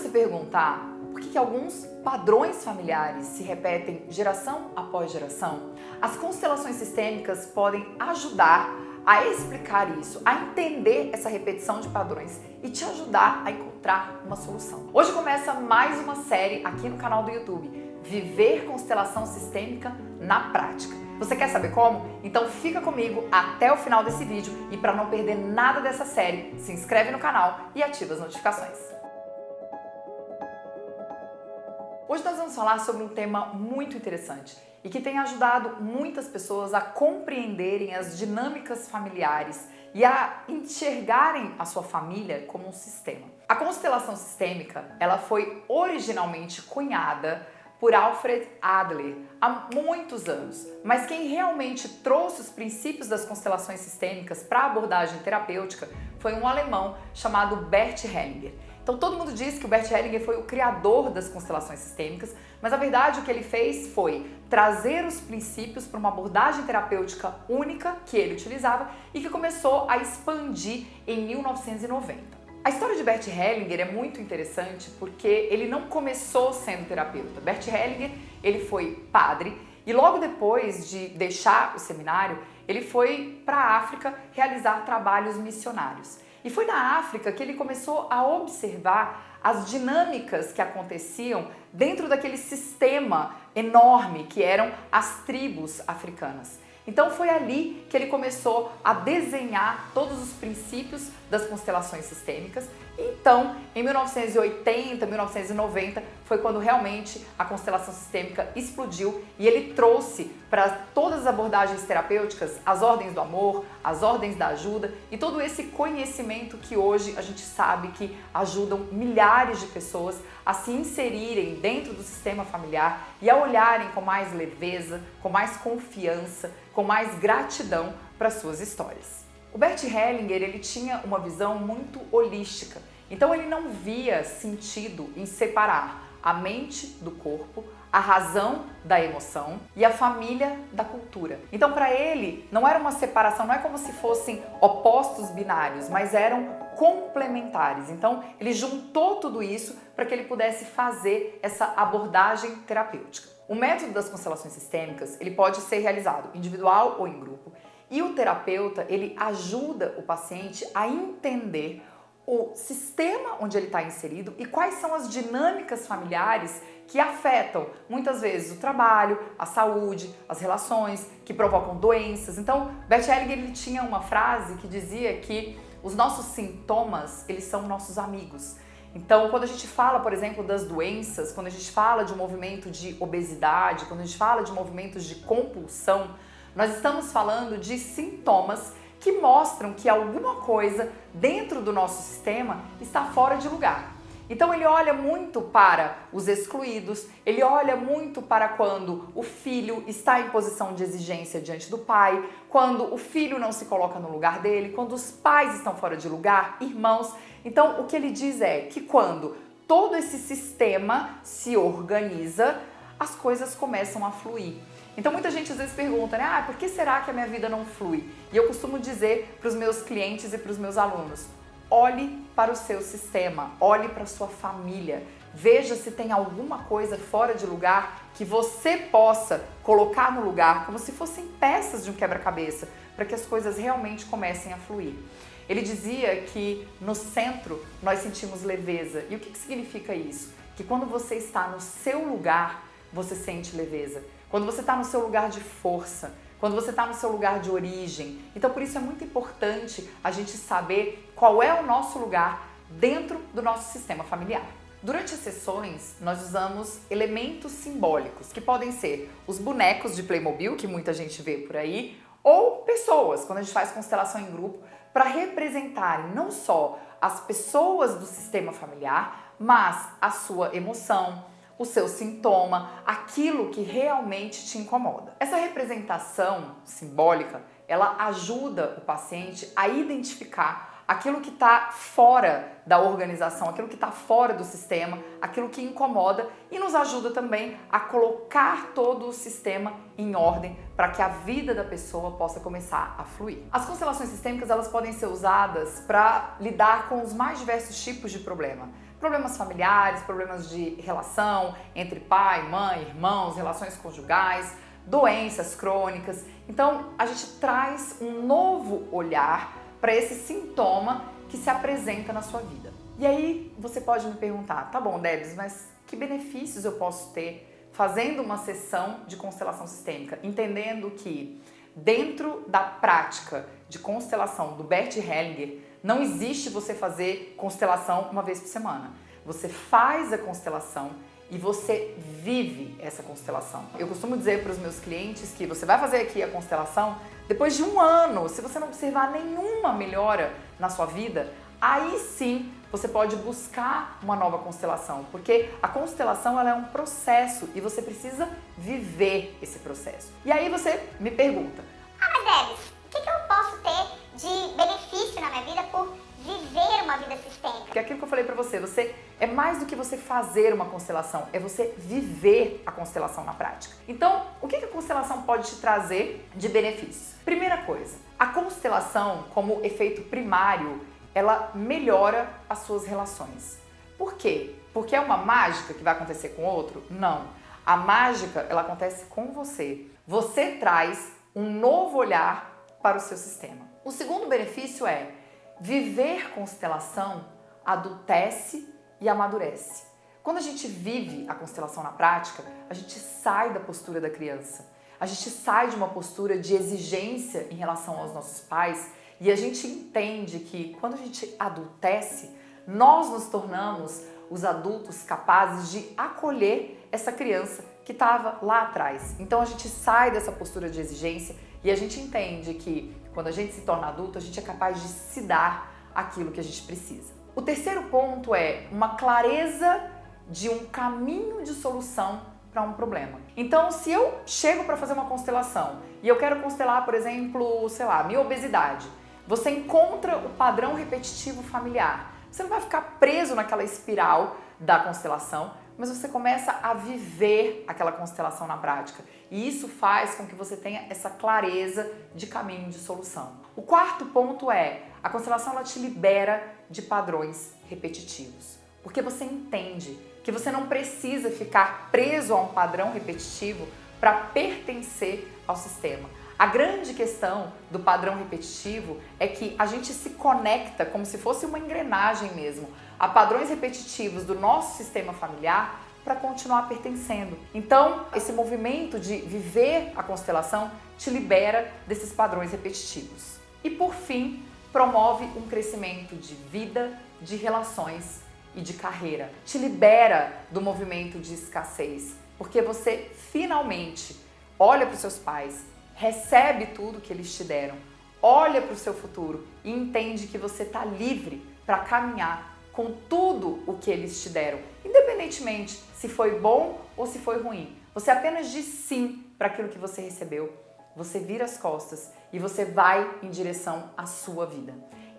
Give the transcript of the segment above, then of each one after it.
se perguntar por que alguns padrões familiares se repetem geração após geração? As constelações sistêmicas podem ajudar a explicar isso, a entender essa repetição de padrões e te ajudar a encontrar uma solução. Hoje começa mais uma série aqui no canal do YouTube, Viver Constelação Sistêmica na Prática. Você quer saber como? Então fica comigo até o final desse vídeo e para não perder nada dessa série, se inscreve no canal e ativa as notificações. Hoje nós vamos falar sobre um tema muito interessante e que tem ajudado muitas pessoas a compreenderem as dinâmicas familiares e a enxergarem a sua família como um sistema. A constelação sistêmica, ela foi originalmente cunhada por Alfred Adler há muitos anos, mas quem realmente trouxe os princípios das constelações sistêmicas para a abordagem terapêutica foi um alemão chamado Bert Hellinger. Então todo mundo diz que o Bert Hellinger foi o criador das constelações sistêmicas, mas na verdade o que ele fez foi trazer os princípios para uma abordagem terapêutica única que ele utilizava e que começou a expandir em 1990. A história de Bert Hellinger é muito interessante porque ele não começou sendo terapeuta. Bert Hellinger, ele foi padre e logo depois de deixar o seminário, ele foi para a África realizar trabalhos missionários. E foi na África que ele começou a observar as dinâmicas que aconteciam dentro daquele sistema enorme que eram as tribos africanas. Então foi ali que ele começou a desenhar todos os princípios das constelações sistêmicas. Então, em 1980, 1990, foi quando realmente a constelação sistêmica explodiu e ele trouxe para todas as abordagens terapêuticas as ordens do amor, as ordens da ajuda e todo esse conhecimento que hoje a gente sabe que ajudam milhares de pessoas a se inserirem dentro do sistema familiar e a olharem com mais leveza, com mais confiança, com mais gratidão para suas histórias. O Bert Hellinger, ele tinha uma visão muito holística, então ele não via sentido em separar a mente do corpo, a razão da emoção e a família da cultura. Então para ele não era uma separação, não é como se fossem opostos binários, mas eram complementares. Então ele juntou tudo isso para que ele pudesse fazer essa abordagem terapêutica. O método das constelações sistêmicas, ele pode ser realizado individual ou em grupo. E o terapeuta, ele ajuda o paciente a entender o sistema onde ele está inserido e quais são as dinâmicas familiares que afetam, muitas vezes, o trabalho, a saúde, as relações, que provocam doenças. Então, Bert Hellinger, ele tinha uma frase que dizia que os nossos sintomas, eles são nossos amigos. Então, quando a gente fala, por exemplo, das doenças, quando a gente fala de um movimento de obesidade, quando a gente fala de movimentos de compulsão, nós estamos falando de sintomas que mostram que alguma coisa dentro do nosso sistema está fora de lugar. Então ele olha muito para os excluídos, ele olha muito para quando o filho está em posição de exigência diante do pai, quando o filho não se coloca no lugar dele, quando os pais estão fora de lugar, irmãos. Então o que ele diz é que quando todo esse sistema se organiza, as coisas começam a fluir. Então muita gente às vezes pergunta, né? Por que será que a minha vida não flui? E eu costumo dizer para os meus clientes e para os meus alunos, olhe para o seu sistema, olhe para a sua família, veja se tem alguma coisa fora de lugar que você possa colocar no lugar, como se fossem peças de um quebra-cabeça, para que as coisas realmente comecem a fluir. Ele dizia que no centro nós sentimos leveza. E o que significa isso? Que quando você está no seu lugar, você sente leveza. Quando você está no seu lugar de força, quando você está no seu lugar de origem. Então, por isso é muito importante a gente saber qual é o nosso lugar dentro do nosso sistema familiar. Durante as sessões, nós usamos elementos simbólicos, que podem ser os bonecos de Playmobil, que muita gente vê por aí, ou pessoas, quando a gente faz constelação em grupo, para representarem não só as pessoas do sistema familiar, mas a sua emoção, o seu sintoma, aquilo que realmente te incomoda. Essa representação simbólica, ela ajuda o paciente a identificar aquilo que está fora da organização, aquilo que está fora do sistema, aquilo que incomoda e nos ajuda também a colocar todo o sistema em ordem para que a vida da pessoa possa começar a fluir. As constelações sistêmicas, elas podem ser usadas para lidar com os mais diversos tipos de problema Problemas familiares, problemas de relação entre pai, mãe, irmãos, relações conjugais, doenças crônicas. Então, a gente traz um novo olhar para esse sintoma que se apresenta na sua vida. E aí, você pode me perguntar, tá bom, Debs, mas que benefícios eu posso ter fazendo uma sessão de constelação sistêmica? Entendendo que dentro da prática de constelação do Bert Hellinger, não existe você fazer constelação uma vez por semana. Você faz a constelação e você vive essa constelação. Eu costumo dizer para os meus clientes que você vai fazer aqui a constelação, depois de um ano, se você não observar nenhuma melhora na sua vida, aí sim você pode buscar uma nova constelação, porque a constelação ela é um processo e você precisa viver esse processo. E aí você me pergunta, mas Debs, o que eu posso ter de benefício na minha vida por viver uma vida sistêmica? Porque aquilo que eu falei pra você é mais do que você fazer uma constelação, é você viver a constelação na prática. Então, o que a constelação pode te trazer de benefícios? Primeira coisa, a constelação como efeito primário, ela melhora as suas relações. Por quê? Porque é uma mágica que vai acontecer com o outro? Não. A mágica, ela acontece com você. Você traz um novo olhar para o seu sistema. O segundo benefício é viver constelação adultece e amadurece. Quando a gente vive a constelação na prática, a gente sai da postura da criança. A gente sai de uma postura de exigência em relação aos nossos pais e a gente entende que quando a gente adultece, nós nos tornamos os adultos capazes de acolher essa criança que estava lá atrás. Então a gente sai dessa postura de exigência e a gente entende que quando a gente se torna adulto, a gente é capaz de se dar aquilo que a gente precisa. O terceiro ponto é uma clareza de um caminho de solução para um problema. Então, se eu chego para fazer uma constelação e eu quero constelar, por exemplo, sei lá, minha obesidade, você encontra o padrão repetitivo familiar. Você não vai ficar preso naquela espiral da constelação, mas você começa a viver aquela constelação na prática. E isso faz com que você tenha essa clareza de caminho de solução. O quarto ponto é, a constelação ela te libera de padrões repetitivos. Porque você entende que você não precisa ficar preso a um padrão repetitivo para pertencer ao sistema. A grande questão do padrão repetitivo é que a gente se conecta como se fosse uma engrenagem mesmo a padrões repetitivos do nosso sistema familiar para continuar pertencendo. Então, esse movimento de viver a constelação te libera desses padrões repetitivos. E por fim, promove um crescimento de vida, de relações e de carreira. Te libera do movimento de escassez, porque você finalmente olha para os seus pais, recebe tudo que eles te deram, olha para o seu futuro e entende que você está livre para caminhar com tudo o que eles te deram, independentemente se foi bom ou se foi ruim. Você apenas diz sim para aquilo que você recebeu, você vira as costas e você vai em direção à sua vida.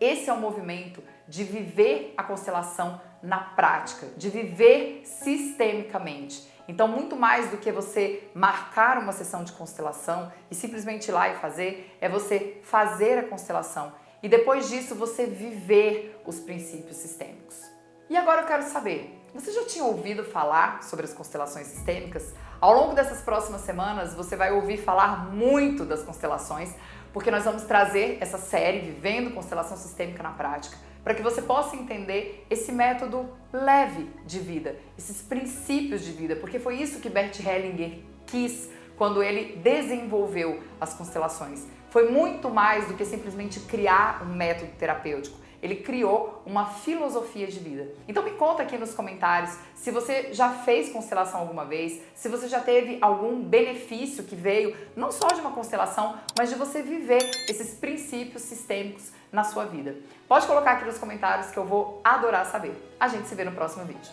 Esse é o movimento de viver a constelação na prática, de viver sistemicamente. Então, muito mais do que você marcar uma sessão de constelação e simplesmente ir lá e fazer, é você fazer a constelação e depois disso você viver os princípios sistêmicos. E agora eu quero saber, você já tinha ouvido falar sobre as constelações sistêmicas? Ao longo dessas próximas semanas você vai ouvir falar muito das constelações, porque nós vamos trazer essa série Vivendo Constelação Sistêmica na Prática, para que você possa entender esse método leve de vida, esses princípios de vida, porque foi isso que Bert Hellinger quis quando ele desenvolveu as constelações. Foi muito mais do que simplesmente criar um método terapêutico. Ele criou uma filosofia de vida. Então me conta aqui nos comentários se você já fez constelação alguma vez, se você já teve algum benefício que veio não só de uma constelação, mas de você viver esses princípios sistêmicos na sua vida. Pode colocar aqui nos comentários que eu vou adorar saber. A gente se vê no próximo vídeo.